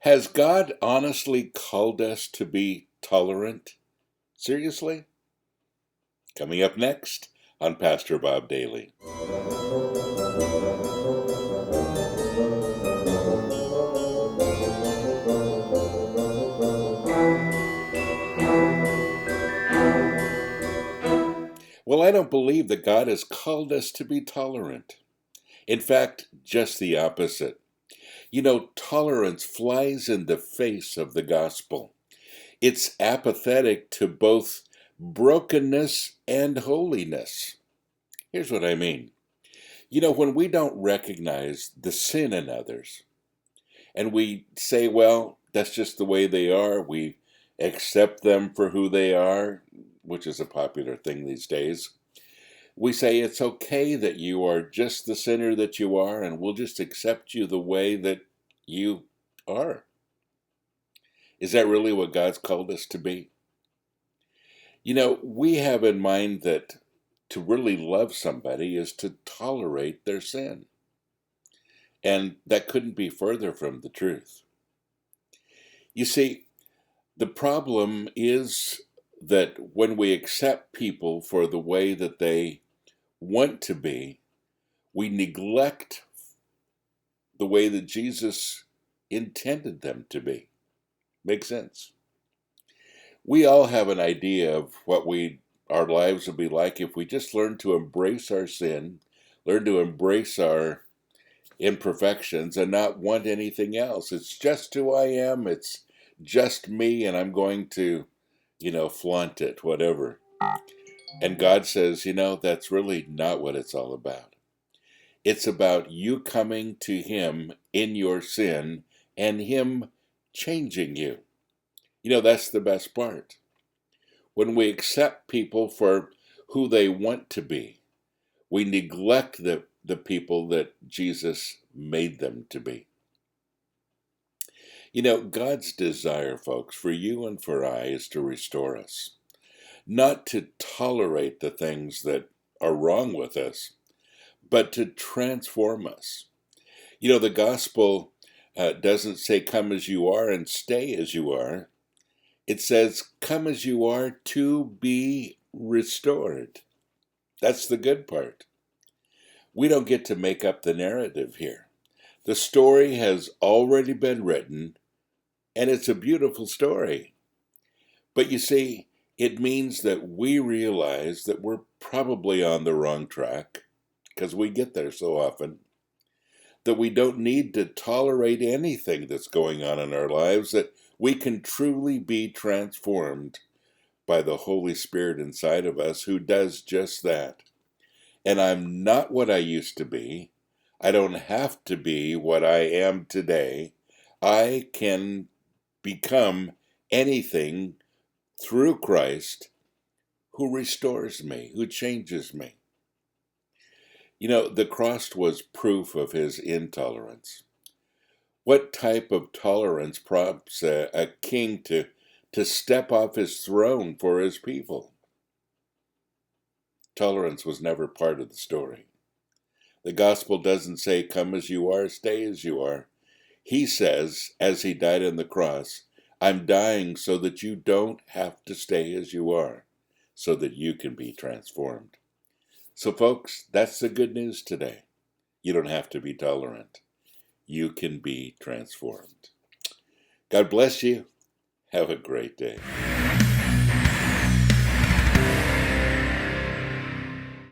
Has God honestly called us to be tolerant? Seriously? Coming up next on Pastor Bob Daily. Well, I don't believe that God has called us to be tolerant. In fact, just the opposite. Tolerance flies in the face of the gospel. It's apathetic to both brokenness and holiness. Here's what I mean. When we don't recognize the sin in others, and we say, well, that's just the way they are, we accept them for who they are, which is a popular thing these days. We say it's okay that you are just the sinner that you are, and we'll just accept you the way that you are. Is that really what God's called us to be? We have in mind that to really love somebody is to tolerate their sin. And that couldn't be further from the truth. You see, the problem is that when we accept people for the way that they want to be, we neglect the way that Jesus intended them to be. Makes sense? We all have an idea of what our lives would be like if we just learn to embrace our sin, learn to embrace our imperfections, and not want anything else. It's just who I am. It's just me, and I'm going to, flaunt it, whatever. And God says, that's really not what it's all about. It's about you coming to Him in your sin and Him changing you. That's the best part. When we accept people for who they want to be, we neglect the people that Jesus made them to be. God's desire, folks, for you and for I, is to restore us. Not to tolerate the things that are wrong with us, but to transform us. The gospel doesn't say come as you are and stay as you are. It says come as you are to be restored. That's the good part. We don't get to make up the narrative here. The story has already been written, and it's a beautiful story. But you see, it means that we realize that we're probably on the wrong track, because we get there so often, that we don't need to tolerate anything that's going on in our lives, that we can truly be transformed by the Holy Spirit inside of us, who does just that. And I'm not what I used to be. I don't have to be what I am today. I can become anything through Christ, who restores me, who changes me. The cross was proof of His intolerance. What type of tolerance prompts a king to step off his throne for his people? Tolerance was never part of the story. The gospel doesn't say, come as you are, stay as you are. He says, as He died on the cross, I'm dying so that you don't have to stay as you are, so that you can be transformed. So folks, that's the good news today. You don't have to be tolerant. You can be transformed. God bless you. Have a great day.